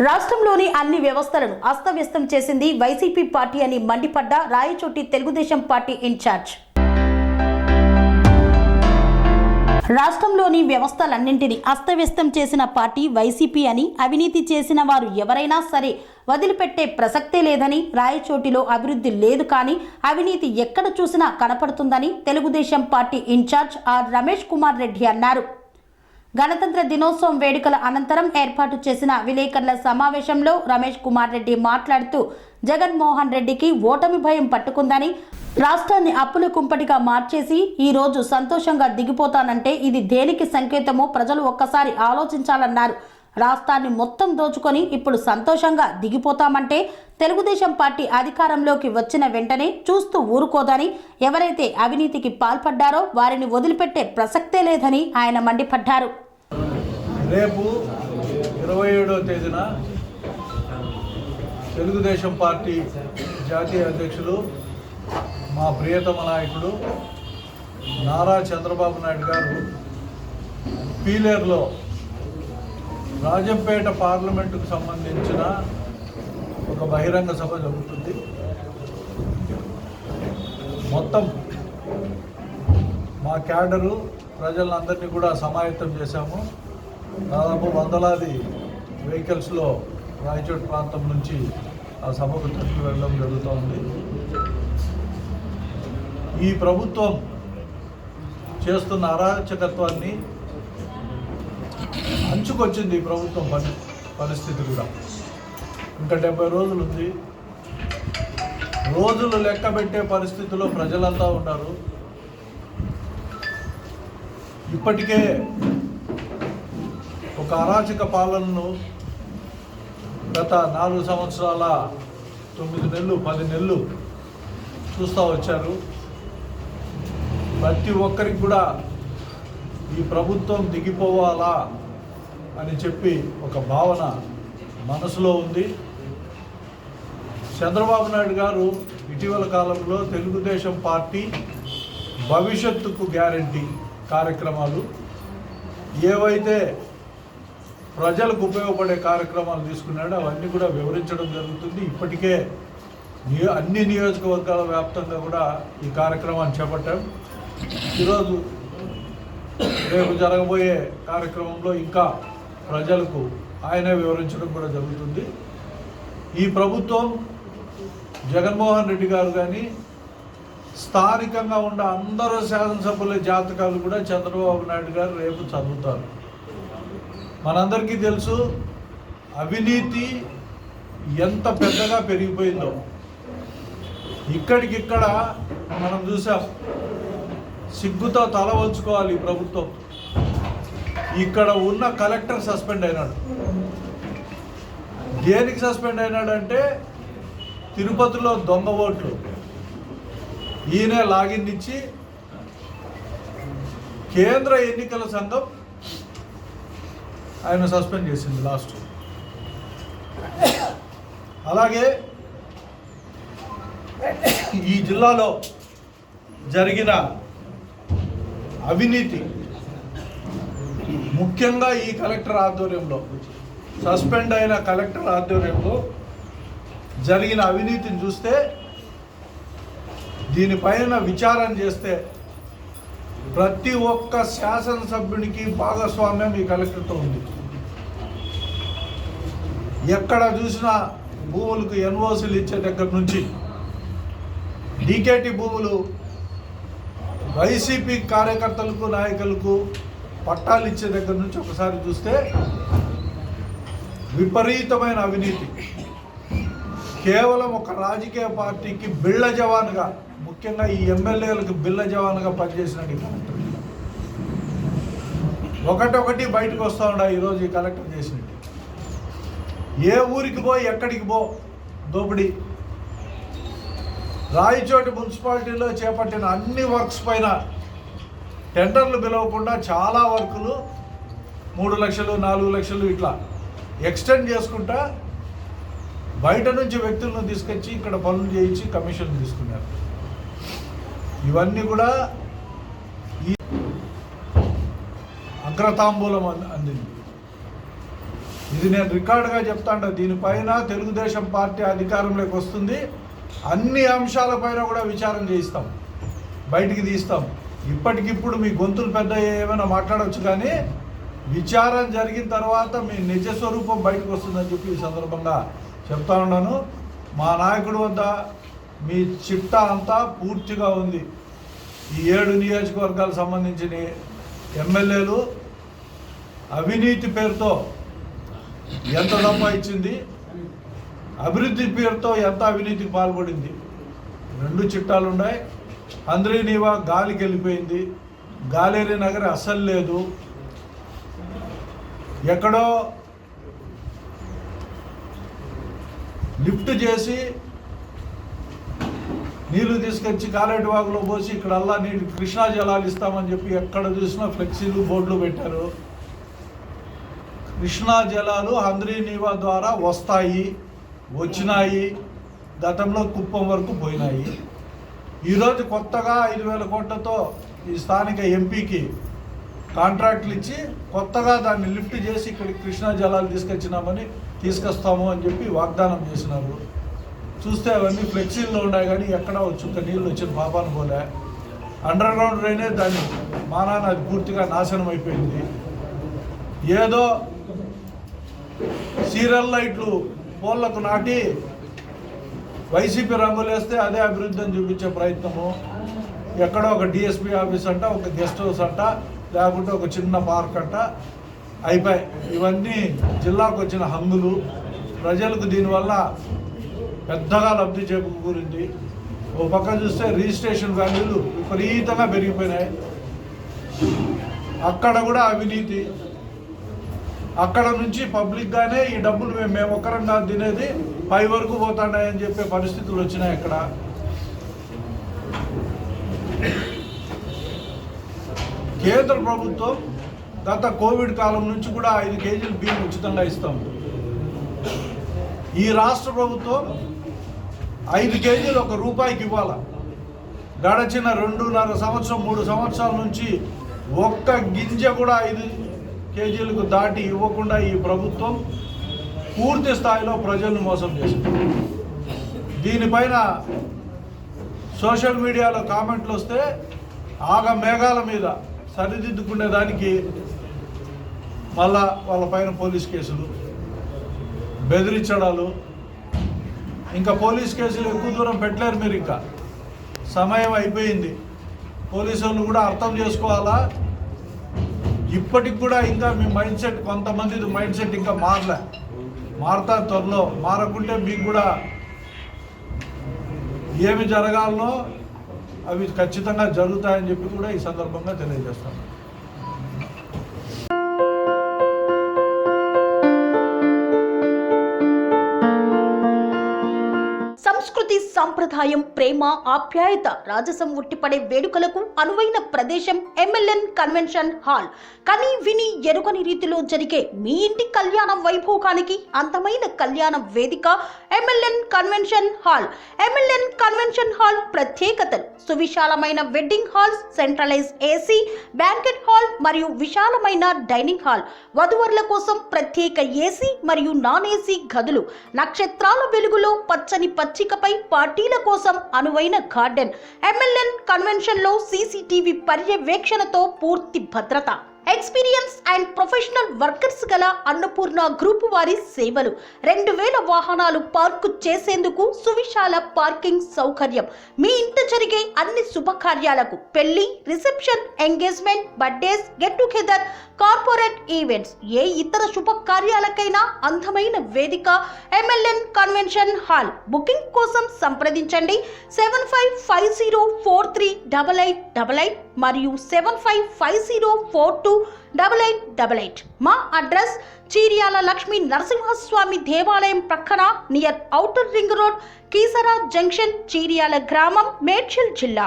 రాష్ట్రంలోని అన్ని వ్యవస్థలను అస్తవ్యస్తం చేసింది వైసీపీ పార్టీ అని మండిపడ్డ రాయచోటి తెలుగుదేశం పార్టీ ఇన్ఛార్జ్. రాష్ట్రంలోని వ్యవస్థలన్నింటినీ అస్తవ్యస్తం చేసిన పార్టీ వైసీపీ అని, అవినీతి చేసిన వారు ఎవరైనా సరే వదిలిపెట్టే ప్రసక్తే లేదని, రాయచోటిలో అభివృద్ధి లేదు కానీ అవినీతి ఎక్కడ చూసినా కనపడుతుందని Telugu Desam party incharge R Ramesh Kumar Reddy అన్నారు. గణతంత్ర దినోత్సవం వేడుకల అనంతరం ఏర్పాటు చేసిన విలేకరుల సమావేశంలో రమేష్ కుమార్ రెడ్డి మాట్లాడుతూ, జగన్మోహన్ రెడ్డికి ఓటమి భయం పట్టుకుందని, రాష్ట్రాన్ని అప్పుల కుంపటిగా మార్చేసి ఈ రోజు సంతోషంగా దిగిపోతానంటే ఇది దేనికి సంకేతమో ప్రజలు ఒక్కసారి ఆలోచించాలన్నారు. రాష్ట్రాన్ని మొత్తం దోచుకొని ఇప్పుడు సంతోషంగా దిగిపోతామంటే తెలుగుదేశం పార్టీ అధికారంలోకి వచ్చిన వెంటనే చూస్తూ ఊరుకోదని, ఎవరైతే అవినీతికి పాల్పడ్డారో వారిని వదిలిపెట్టే ప్రసక్తే లేదని ఆయన మండిపడ్డారు. రేపు 27వ తేదీన తెలుగుదేశం పార్టీ జాతీయ అధ్యక్షులు మా ప్రియతమ నాయకుడు నారా చంద్రబాబు నాయుడు గారు పీలేరులో రాజంపేట పార్లమెంటుకు సంబంధించిన ఒక బహిరంగ సభ జరుగుతుంది. మొత్తం మా క్యాడరు ప్రజలందరినీ కూడా సమాయత్తం చేశాము. దాదాపు వందలాది వెహికల్స్లో రాయచోటి ప్రాంతం నుంచి ఆ సభకు తరలి వెళ్ళడం జరుగుతూ ఉంది. ఈ ప్రభుత్వం చేస్తున్న అరాచకత్వాన్ని అంచుకొచ్చింది. ఈ ప్రభుత్వం పరిస్థితి కూడా ఇంకా 70 రోజులు ఉంది. రోజులు లెక్క పెట్టే పరిస్థితిలో ప్రజలంతా ఉన్నారు. ఇప్పటికే ఒక అరాచక పాలనను గత 4 సంవత్సరాల 9 నెలలు 10 నెలలు చూస్తూ వచ్చారు. ప్రతి ఒక్కరికి కూడా ఈ ప్రభుత్వం దిగిపోవాలా అని చెప్పి ఒక భావన మనసులో ఉంది. చంద్రబాబు నాయుడు గారు ఇటీవల కాలంలో తెలుగుదేశం పార్టీ భవిష్యత్తుకు గ్యారంటీ కార్యక్రమాలు ఏవైతే ప్రజలకు ఉపయోగపడే కార్యక్రమాలు తీసుకున్నాడో అవన్నీ కూడా వివరించడం జరుగుతుంది. ఇప్పటికే అన్ని నియోజకవర్గాల వ్యాప్తంగా కూడా ఈ కార్యక్రమాన్ని చేపట్టాం. ఈరోజు రేపు జరగబోయే కార్యక్రమంలో ఇంకా ప్రజలకు ఆయనే వివరించడం కూడా జరుగుతుంది. ఈ ప్రభుత్వం జగన్మోహన్ రెడ్డి గారు కానీ స్థానికంగా ఉన్న అందరూ శాసనసభ్యుల జాతకాలు కూడా చంద్రబాబు నాయుడు గారు రేపు చదువుతారు. మనందరికీ తెలుసు అవినీతి ఎంత పెద్దగా పెరిగిపోయిందో. ఇక్కడికిక్కడ మనం చూసాం. సిగ్గుతో తల వంచుకోవాలి ఈ ప్రభుత్వం. ఇక్కడ ఉన్న కలెక్టర్ సస్పెండ్ అయినాడు. దేనికి సస్పెండ్ అయినాడంటే తిరుపతిలో దొంగ ఓట్లు ఈయనే లాగిన్ ఇచ్చి కేంద్ర ఎన్నికల సంఘం ఆయన సస్పెండ్ చేసింది లాస్ట్. అలాగే ఈ జిల్లాలో జరిగిన అవినీతి ముఖ్యంగా ఈ కలెక్టర్ ఆధ్వర్యంలో సస్పెండ్ అయిన కలెక్టర్ ఆధ్వర్యంలో జరిగిన అవినీతిని చూస్తే దీనిపైన విచారణ చేస్తే ప్రతి ఒక్క శాసనసభ్యునికి భాగస్వామ్యం ఈ కలెక్టర్తో ఉంది. ఎక్కడ చూసినా భూములకు ఎన్ఓసీలు ఇచ్చే దగ్గర నుంచి డీకేటీ భూములు వైసీపీ కార్యకర్తలకు నాయకులకు పట్టాలు ఇచ్చే దగ్గర నుంచి ఒకసారి చూస్తే విపరీతమైన అవినీతి. కేవలం ఒక రాజకీయ పార్టీకి బిళ్ళ జవాన్గా, ముఖ్యంగా ఈ ఎమ్మెల్యేలకు బిళ్ళ జవాన్గా పనిచేసినట్టు కలెక్టర్ ఒకటొకటి బయటకు వస్తూ ఉన్నాయి. ఈరోజు ఈ కలెక్టర్ చేసినట్టు ఏ ఊరికి పోయి ఎక్కడికి పో దోపిడీ. రాయచోటి మున్సిపాలిటీలో చేపట్టిన అన్ని వర్క్స్ పైన టెండర్లు పిలవకుండా చాలా వర్కులు 3 లక్షలు 4 లక్షలు ఇట్లా ఎక్స్టెండ్ చేసుకుంటా బయట నుంచి వ్యక్తులను తీసుకొచ్చి ఇక్కడ పనులు చేయించి కమిషన్ తీసుకున్నారు. ఇవన్నీ కూడా ఈ అగ్రతాంబూలం అందింది. ఇది నేను రికార్డుగా చెప్తాను. దీనిపైన తెలుగుదేశం పార్టీ అధికారంలోకి వస్తుంది, అన్ని అంశాలపైన కూడా విచారం చేయిస్తాం, బయటికి తీస్తాం. ఇప్పటికిప్పుడు మీ గొంతులు పెద్ద ఏమైనా మాట్లాడవచ్చు, కానీ విచారం జరిగిన తర్వాత మీ నిజ స్వరూపం బయటకు వస్తుందని చెప్పి ఈ సందర్భంగా చెప్తా ఉన్నాను. మా నాయకుడి వద్ద మీ చిట్టా అంతా పూర్తిగా ఉంది. ఈ 7 నియోజకవర్గాలకు సంబంధించిన ఎమ్మెల్యేలు అవినీతి పేరుతో ఎంత సంపాదించింది, అభివృద్ధి పేరుతో ఎంత అవినీతికి పాల్పడింది, 2 చిట్టాలు ఉన్నాయి. హంద్రీనీవా గాలికి వెళ్ళిపోయింది, గాలేరి నగర్ అస్సలు లేదు. ఎక్కడో లిఫ్ట్ చేసి నీళ్లు తీసుకొచ్చి కాలేటి వాగులో పోసి ఇక్కడల్లా నీళ్ళు కృష్ణా జలాలు ఇస్తామని చెప్పి ఎక్కడ చూసినా ఫ్లెక్సీలు బోర్డులు పెట్టారు. కృష్ణా జలాలు హంద్రీనీవా ద్వారా వస్తాయి, వచ్చినాయి, గతంలో కుప్పం వరకు పోయినాయి. ఈరోజు కొత్తగా 5,000 కోట్లతో ఈ స్థానిక ఎంపీకి కాంట్రాక్ట్లు ఇచ్చి కొత్తగా దాన్ని లిఫ్ట్ చేసి ఇక్కడికి కృష్ణా జలాలు తీసుకొస్తాము అని చెప్పి వాగ్దానం చేసినారు. చూస్తే అవన్నీ ఫ్లెక్సీల్లో ఉన్నాయి, కానీ ఎక్కడ చుక్క నీళ్ళు వచ్చిన పాపాను పోలే. అండర్ గ్రౌండ్ డ్రైనేజ్ దాన్ని మానాన అది పూర్తిగా నాశనం అయిపోయింది. ఏదో సీరియల్ లైట్లు పోళ్లకు నాటి వైసీపీ రంగులు వేస్తే అదే అభివృద్ధి అని చూపించే ప్రయత్నము. ఎక్కడో ఒక డిఎస్పీ ఆఫీస్ అంట, ఒక గెస్ట్ హౌస్ అంట, లేకుంటే ఒక చిన్న పార్క్ అంట, అయిపోయి. ఇవన్నీ జిల్లాకు వచ్చిన హంగులు. ప్రజలకు దీనివల్ల పెద్దగా లబ్ధి చేకూరింది. ఓ పక్క చూస్తే రిజిస్ట్రేషన్ వాల్యూలు విపరీతంగా పెరిగిపోయినాయి. అక్కడ కూడా అవినీతి. అక్కడ నుంచి పబ్లిక్గానే ఈ డబ్బులు మేము ఒక్కరం కాదు తినేది, పై వరకు పోతున్నాయని చెప్పే పరిస్థితులు వచ్చినాయి. అక్కడ కేంద్ర ప్రభుత్వం గత కోవిడ్ కాలం నుంచి కూడా 5 కేజీలు బియ్యం ఉచితంగా ఇస్తాం. ఈ రాష్ట్ర ప్రభుత్వం 5 కేజీలు ₹1 ఇవ్వాల. గడచిన 2.5 సంవత్సరం 3 సంవత్సరాల నుంచి ఒక్క గింజ కూడా 5 కేజీలకు దాటి ఇవ్వకుండా ఈ ప్రభుత్వం పూర్తి స్థాయిలో ప్రజలను మోసం చేసింది. దీనిపైన సోషల్ మీడియాలో కామెంట్లు వస్తే ఆగ మేఘాల మీద సరిదిద్దుకునేదానికి మళ్ళా వాళ్ళపైన పోలీస్ కేసులు, బెదిరించడాలు. ఇంకా పోలీస్ కేసులు ఎక్కువ దూరం పెట్టలేరు మీరు. ఇంకా సమయం అయిపోయింది. పోలీసు వాళ్ళు కూడా అర్థం చేసుకోవాలా. ఇప్పటికి కూడా ఇంకా మీ మైండ్ సెట్, కొంతమంది మైండ్ సెట్ ఇంకా మారుతా త్వరలో. మారకుంటే మీకు కూడా ఏమి జరగాలనో అవి ఖచ్చితంగా జరుగుతాయని చెప్పి కూడా ఈ సందర్భంగా తెలియజేస్తాను. సంస్కృతి, సంప్రదాయం, ప్రేమ, ఆప్యాయత, రాజసం ఉట్టిపడే వేడుకలకు అనువైన ప్రదేశం ఎంఎల్ఎన్ కన్వెన్షన్ హాల్. కని విని ఎరుగని రీతిలో జరిగే మీ ఇంటి కళ్యాణ వైభోగానికి అందమైన కళ్యాణ వేదిక MLN convention hall. MLN convention hall ప్రత్యేకతలు: సువిశాలమైన wedding halls, centralize AC banquet hall మరియు విశాలమైన డైనింగ్ హాల్, వధువరుల కోసం ప్రత్యేక ఏసీ మరియు నాన్ ఏసీ గదులు, నక్షత్రాల వెలుగులో పచ్చని పచ్చికపై పార్టీల కోసం అనువైన గార్డెన్. ఎంఎల్ఎన్ కన్వెన్షన్ లో సీసీటీవీ పర్యవేక్షణతో పూర్తి భద్రత. ఎక్స్పీరియన్స్ అండ్ ప్రొఫెషనల్ వర్కర్స్ గల అన్నపూర్ణ గ్రూప్ వారి సేవలు. 2000 వాహనాలు పార్కు చేసేందుకు సువిశాల పార్కింగ్ సౌకర్యం. మీ ఇంట జరిగే అన్ని శుభకార్యాలకు, పెళ్లి, reception, engagement, birthdays, get together, corporate events, ఏ ఇతర శుభకార్యాలకైనా అందమైన వేదిక ఎంఎల్ఎన్ కన్వెన్షన్ హాల్. బుకింగ్ కోసం సంప్రదించండి 7550438888 మరియు 7550428888. మా అడ్రస్ చీర్యాల లక్ష్మీ నరసింహస్వామి దేవాలయం ప్రక్కన, near outer ring road, Keesara junction, Cheeryal గ్రామం, మేడ్చల్ జిల్లా.